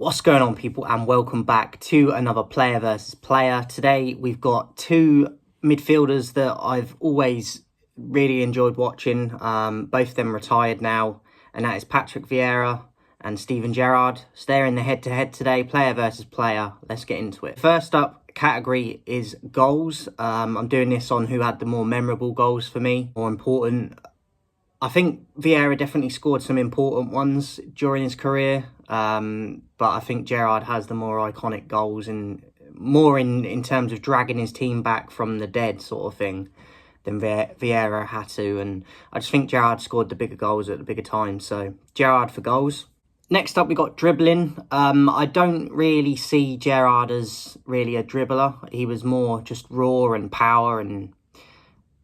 What's going on, people, and welcome back to another player versus player. Today we've got two midfielders that I've always really enjoyed watching. Both of them retired now, and that is Patrick Vieira and Steven Gerrard. So they're in the head-to-head today, player versus player. Let's get into it. First up category is goals. I'm doing this on who had the more memorable goals for me, more important. I think Vieira definitely scored some important ones during his career, but I think Gerrard has the more iconic goals and more in terms of dragging his team back from the dead sort of thing than Vieira had to. And I just think Gerrard scored the bigger goals at the bigger time. So Gerrard for goals. Next up, we got dribbling. I don't really see Gerrard as really a dribbler. He was more just raw and power and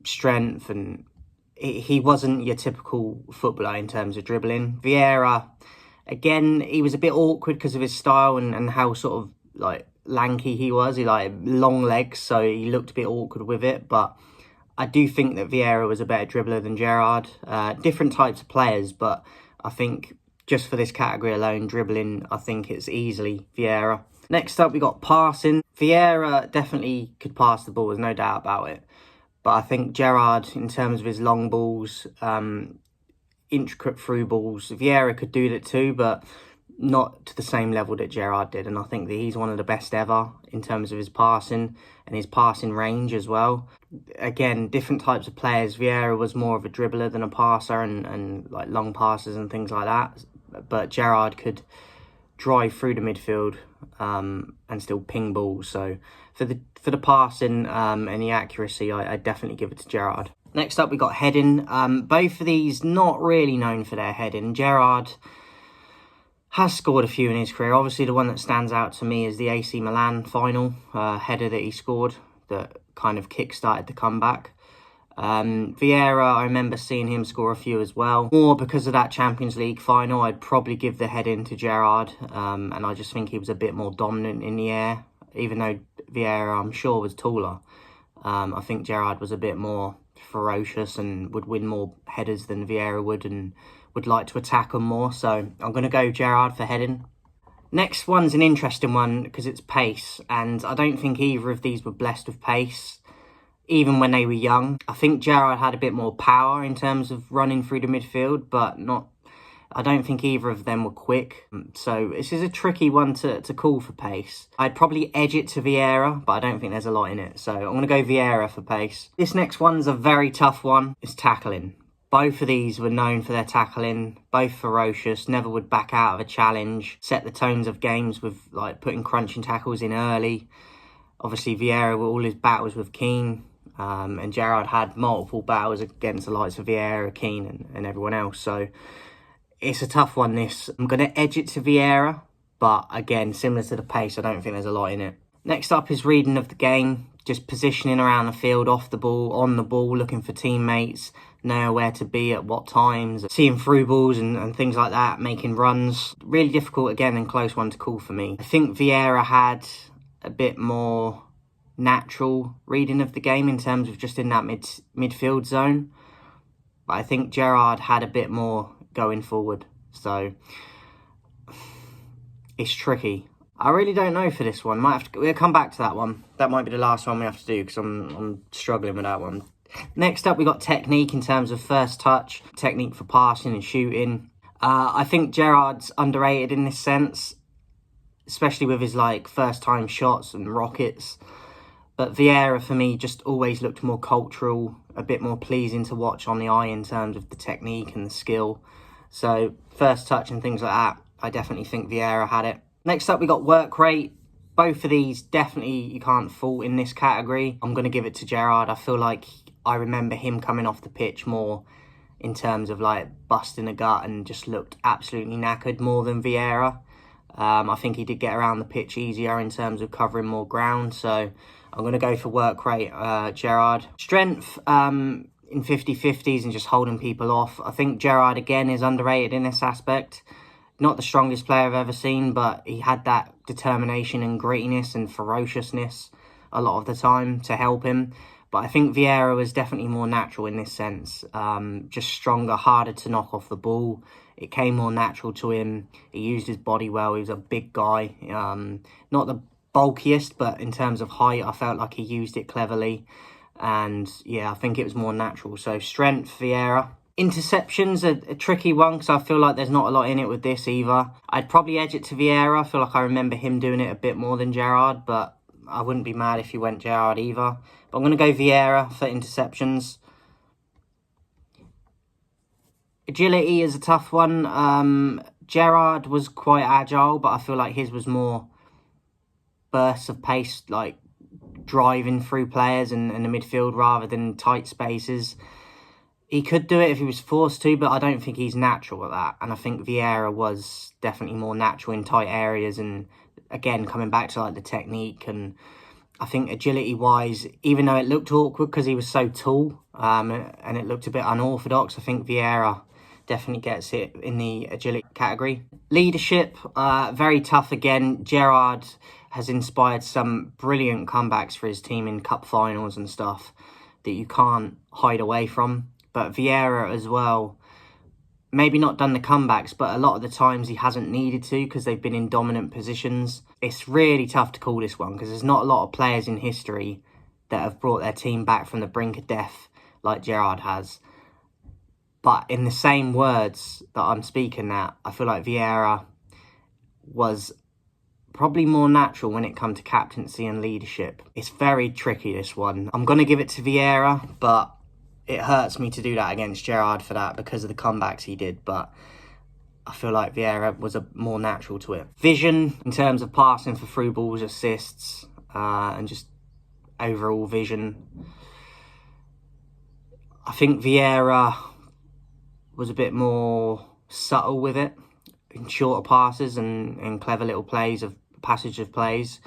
strength, and he wasn't your typical footballer in terms of dribbling. Vieira, again, he was a bit awkward because of his style and how sort of like lanky he was. He like long legs, so he looked a bit awkward with it. But I do think that Vieira was a better dribbler than Gerrard. Different types of players, but I think just for this category alone, dribbling, I think it's easily Vieira. Next up, we got passing. Vieira definitely could pass the ball, there's no doubt about it. But I think Gerrard, in terms of his long balls, intricate through balls, Vieira could do that too, but not to the same level that Gerrard did. And I think that he's one of the best ever in terms of his passing and his passing range as well. Again, different types of players. Vieira was more of a dribbler than a passer and like long passes and things like that. But Gerrard could drive through the midfield and still ping balls. So for the passing and the accuracy, I definitely give it to Gerrard. Next up, we got heading. Both of these not really known for their heading. Gerrard has scored a few in his career. Obviously, the one that stands out to me is the AC Milan final header that he scored that kind of kick-started the comeback. Vieira, I remember seeing him score a few as well. More because of that Champions League final, I'd probably give the head in to Gerrard. And I just think he was a bit more dominant in the air. Even though Vieira, I'm sure, was taller. I think Gerrard was a bit more ferocious and would win more headers than Vieira would and would like to attack them more. So I'm going to go Gerrard for heading. Next one's an interesting one because it's pace. And I don't think either of these were blessed with pace, even when they were young. I think Gerrard had a bit more power in terms of running through the midfield, but I don't think either of them were quick. So this is a tricky one to call for pace. I'd probably edge it to Vieira, but I don't think there's a lot in it. So I'm going to go Vieira for pace. This next one's a very tough one. It's tackling. Both of these were known for their tackling, both ferocious, never would back out of a challenge, set the tones of games with like putting crunching tackles in early. Obviously, Vieira, all his battles with Keane, and Gerrard had multiple battles against the likes of Vieira, Keane and everyone else. So it's a tough one, this. I'm going to edge it to Vieira, but again, similar to the pace, I don't think there's a lot in it. Next up is reading of the game, just positioning around the field, off the ball, on the ball, looking for teammates, know where to be at what times, seeing through balls and things like that, making runs. Really difficult, again, and close one to call for me. I think Vieira had a bit more natural reading of the game in terms of just in that midfield zone. But I think Gerrard had a bit more going forward. So it's tricky. I really don't know for this one. We'll come back to that one. That might be the last one we have to do because I'm struggling with that one. Next up, we got technique in terms of first touch, technique for passing and shooting. I think Gerrard's underrated in this sense, especially with his like first time shots and rockets. But Vieira, for me, just always looked more cultural, a bit more pleasing to watch on the eye in terms of the technique and the skill. So first touch and things like that, I definitely think Vieira had it. Next up, we got work rate. Both of these, definitely you can't fault in this category. I'm going to give it to Gerrard. I feel like I remember him coming off the pitch more in terms of like busting a gut and just looked absolutely knackered more than Vieira. I think he did get around the pitch easier in terms of covering more ground. So I'm going to go for work rate, Gerrard. Strength in 50-50s and just holding people off. I think Gerrard, again, is underrated in this aspect. Not the strongest player I've ever seen, but he had that determination and grittiness and ferociousness a lot of the time to help him. But I think Vieira was definitely more natural in this sense. Just stronger, harder to knock off the ball. It came more natural to him. He used his body well. He was a big guy. Not the bulkiest, but in terms of height, I felt like he used it cleverly. And yeah, I think it was more natural. So strength, Vieira. Interceptions are a tricky one because I feel like there's not a lot in it with this either. I'd probably edge it to Vieira. I feel like I remember him doing it a bit more than Gerrard, but I wouldn't be mad if you went Gerrard either. But I'm going to go Vieira for interceptions. Agility is a tough one. Gerrard was quite agile, but I feel like his was more bursts of pace, like driving through players and the midfield rather than tight spaces. He could do it if he was forced to, but I don't think he's natural at that. And I think Vieira was definitely more natural in tight areas. And again, coming back to like the technique, and I think agility-wise, even though it looked awkward because he was so tall and it looked a bit unorthodox, I think Vieira definitely gets it in the agility category. Leadership, very tough again. Gerrard has inspired some brilliant comebacks for his team in cup finals and stuff that you can't hide away from. But Vieira as well, maybe not done the comebacks, but a lot of the times he hasn't needed to because they've been in dominant positions. It's really tough to call this one because there's not a lot of players in history that have brought their team back from the brink of death like Gerrard has. But in the same words that I'm speaking at, I feel like Vieira was probably more natural when it comes to captaincy and leadership. It's very tricky, this one. I'm going to give it to Vieira, but it hurts me to do that against Gerrard for that because of the comebacks he did. But I feel like Vieira was more natural to it. Vision, in terms of passing for through balls, assists, and just overall vision. I think Vieira was a bit more subtle with it in shorter passes and clever little plays of passage of plays.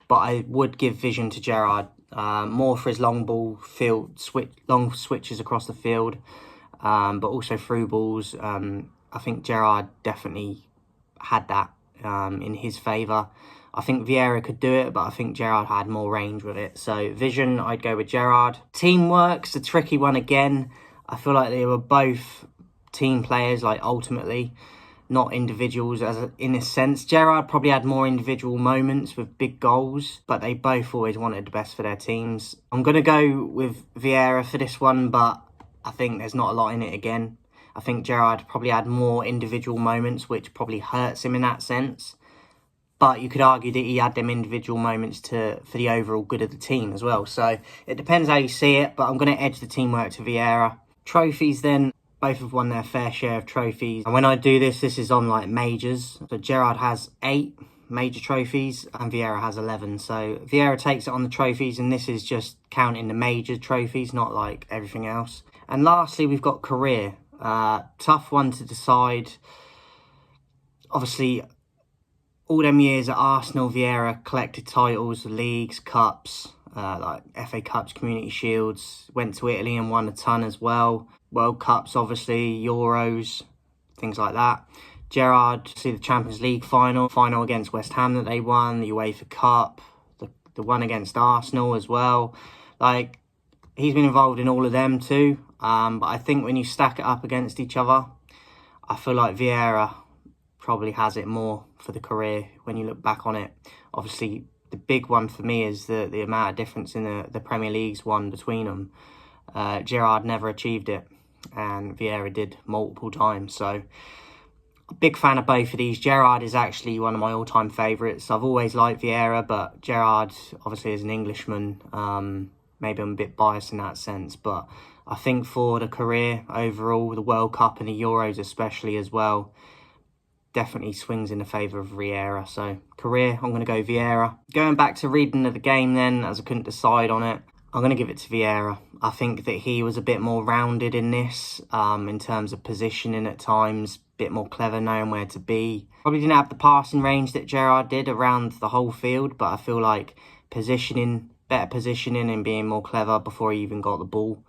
But I would give vision to Gerrard, more for his long ball field long switches across the field, but also through balls. I think Gerrard definitely had that in his favour. I think Vieira could do it, but I think Gerrard had more range with it. So vision, I'd go with Gerrard. Teamwork's a tricky one again. I feel like they were both team players, like ultimately, not individuals in a sense. Gerrard probably had more individual moments with big goals, but they both always wanted the best for their teams. I'm going to go with Vieira for this one, but I think there's not a lot in it again. I think Gerrard probably had more individual moments, which probably hurts him in that sense. But you could argue that he had them individual moments for the overall good of the team as well. So it depends how you see it, but I'm going to edge the teamwork to Vieira. Trophies then. Both have won their fair share of trophies. And when I do this is on like majors. So Gerrard has 8 major trophies and Vieira has 11. So Vieira takes it on the trophies, and this is just counting the major trophies, not like everything else. And lastly, we've got career. Tough one to decide. Obviously, all them years at Arsenal, Vieira collected titles, leagues, cups, like FA Cups, Community Shields. Went to Italy and won a ton as well. World Cups, obviously, Euros, things like that. Gerrard, see the Champions League final against West Ham that they won, the UEFA Cup, the one against Arsenal as well. Like, he's been involved in all of them too. But I think when you stack it up against each other, I feel like Vieira probably has it more for the career when you look back on it. Obviously, the big one for me is the amount of difference in the Premier League's one between them. Gerrard never achieved it, and Vieira did multiple times. So, a big fan of both of these. Gerrard is actually one of my all-time favourites. I've always liked Vieira, but Gerrard, obviously, as an Englishman, maybe I'm a bit biased in that sense. But I think for the career overall, the World Cup and the Euros especially as well, definitely swings in the favour of Vieira. So, career, I'm going to go Vieira. Going back to reading of the game then, as I couldn't decide on it, I'm going to give it to Vieira. I think that he was a bit more rounded in this, in terms of positioning at times, a bit more clever, knowing where to be. Probably didn't have the passing range that Gerrard did around the whole field, but I feel like better positioning and being more clever before he even got the ball,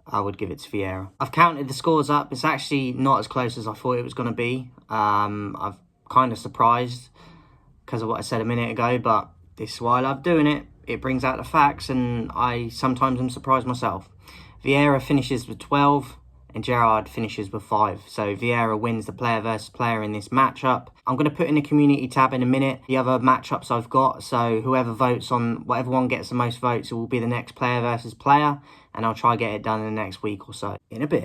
I would give it to Vieira. I've counted the scores up. It's actually not as close as I thought it was going to be. I've kind of surprised because of what I said a minute ago, but this is why I love doing it. It brings out the facts, and I sometimes am surprised myself. Vieira finishes with 12, and Gerrard finishes with 5. So Vieira wins the player versus player in this matchup. I'm going to put in the community tab in a minute the other matchups I've got. So whoever votes on, whatever one gets the most votes, it will be the next player versus player. And I'll try get it done in the next week or so. In a bit.